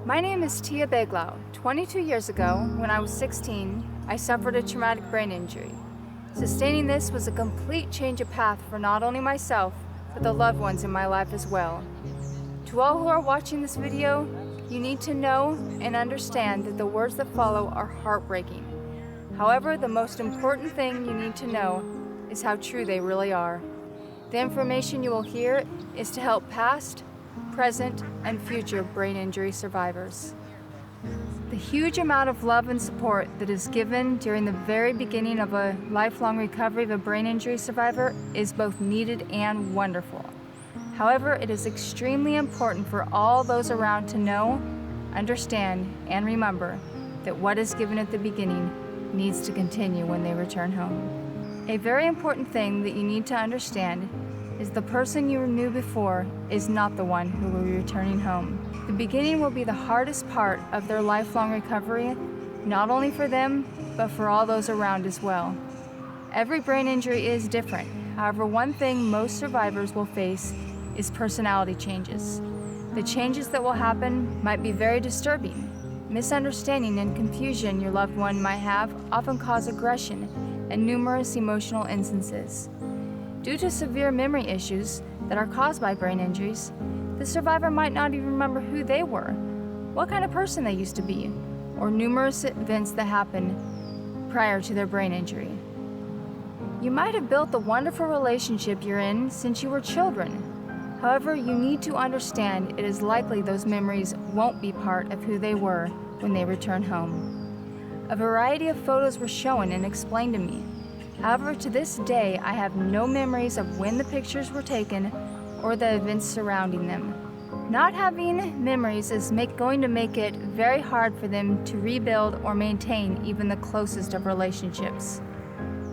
My name is Tia Beglau. 22 years ago, when I was 16, I suffered a traumatic brain injury. Sustaining this was a complete change of path for not only myself, but the loved ones in my life as well. To all who are watching this video, you need to know and understand that the words that follow are heartbreaking. However, the most important thing you need to know is how true they really are. The information you will hear is to help past, present, and future brain injury survivors. The huge amount of love and support that is given during the very beginning of a lifelong recovery of a brain injury survivor is both needed and wonderful. However, it is extremely important for all those around to know, understand, and remember that what is given at the beginning needs to continue when they return home. A very important thing that you need to understand is the person you knew before is not the one who will be returning home. The beginning will be the hardest part of their lifelong recovery, not only for them, but for all those around as well. Every brain injury is different. However, one thing most survivors will face is personality changes. The changes that will happen might be very disturbing. Misunderstanding and confusion your loved one might have often cause aggression and numerous emotional instances. Due to severe memory issues that are caused by brain injuries, the survivor might not even remember who they were, what kind of person they used to be, or numerous events that happened prior to their brain injury. You might have built the wonderful relationship you're in since you were children. However, you need to understand it is likely those memories won't be part of who they were when they return home. A variety of photos were shown and explained to me. However, to this day, I have no memories of when the pictures were taken or the events surrounding them. Not having memories is going to make it very hard for them to rebuild or maintain even the closest of relationships.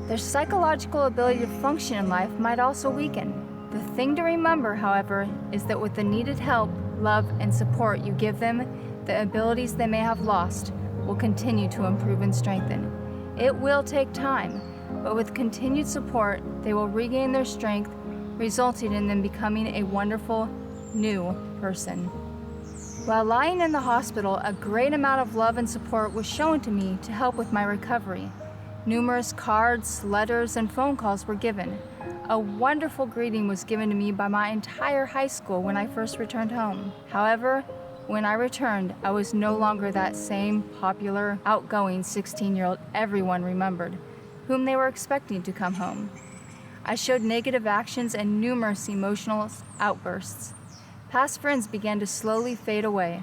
Their psychological ability to function in life might also weaken. The thing to remember, however, is that with the needed help, love, and support you give them, the abilities they may have lost will continue to improve and strengthen. It will take time, but with continued support, they will regain their strength, resulting in them becoming a wonderful, new person. While lying in the hospital, a great amount of love and support was shown to me to help with my recovery. Numerous cards, letters, and phone calls were given. A wonderful greeting was given to me by my entire high school when I first returned home. However, when I returned, I was no longer that same popular, outgoing 16-year-old everyone remembered, whom they were expecting to come home. I showed negative actions and numerous emotional outbursts. Past friends began to slowly fade away.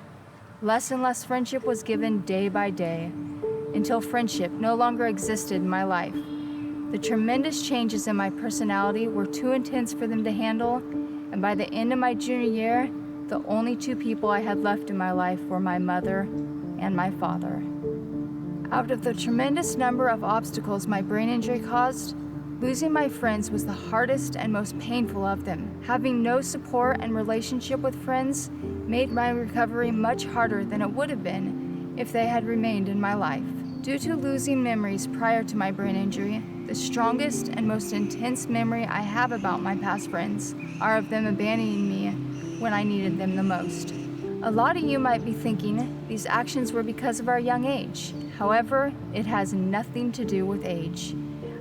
Less and less friendship was given day by day, until friendship no longer existed in my life. The tremendous changes in my personality were too intense for them to handle, and by the end of my junior year, the only two people I had left in my life were my mother and my father. Out of the tremendous number of obstacles my brain injury caused, losing my friends was the hardest and most painful of them. Having no support and relationship with friends made my recovery much harder than it would have been if they had remained in my life. Due to losing memories prior to my brain injury, the strongest and most intense memory I have about my past friends are of them abandoning me when I needed them the most. A lot of you might be thinking these actions were because of our young age. However, it has nothing to do with age.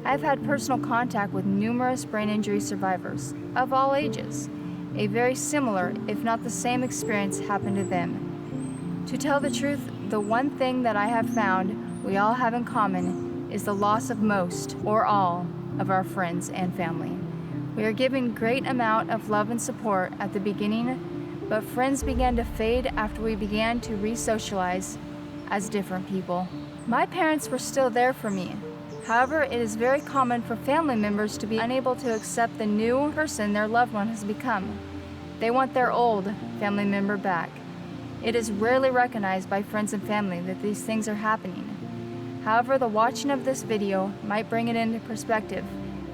I've had personal contact with numerous brain injury survivors of all ages. A very similar, if not the same experience happened to them. To tell the truth, the one thing that I have found we all have in common is the loss of most or all of our friends and family. We are given great amount of love and support at the beginning, but friends began to fade after we began to re-socialize as different people. My parents were still there for me. However, it is very common for family members to be unable to accept the new person their loved one has become. They want their old family member back. It is rarely recognized by friends and family that these things are happening. However, the watching of this video might bring it into perspective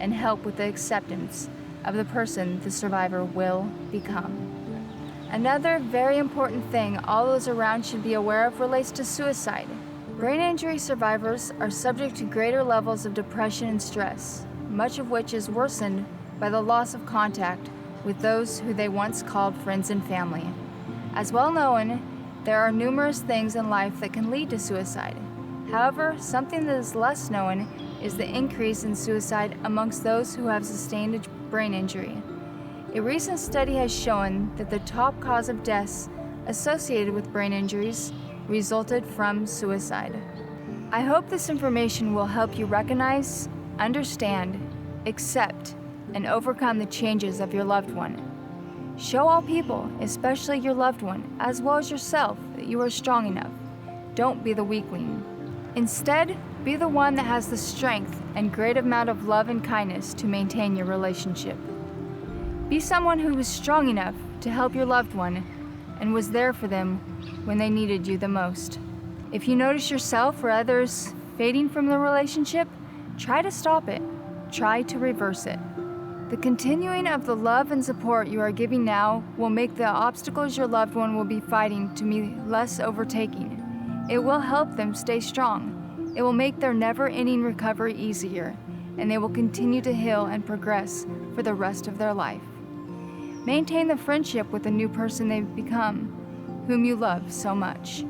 and help with the acceptance of the person the survivor will become. Another very important thing all those around should be aware of relates to suicide. Brain injury survivors are subject to greater levels of depression and stress, much of which is worsened by the loss of contact with those who they once called friends and family. As well known, There are numerous things in life that can lead to suicide. However, something that is less known is the increase in suicide amongst those who have sustained a brain injury. A recent study has shown that the top cause of deaths associated with brain injuries resulted from suicide. I hope this information will help you recognize, understand, accept, and overcome the changes of your loved one. Show all people, especially your loved one, as well as yourself, that you are strong enough. Don't be the weakling. Instead, be the one that has the strength and great amount of love and kindness to maintain your relationship. Be someone who is strong enough to help your loved one and was there for them when they needed you the most. If you notice yourself or others fading from the relationship, try to stop it. Try to reverse it. The continuing of the love and support you are giving now will make the obstacles your loved one will be fighting to be less overtaking. It will help them stay strong. It will make their never-ending recovery easier, and they will continue to heal and progress for the rest of their life. Maintain the friendship with the new person they've become, whom you love so much.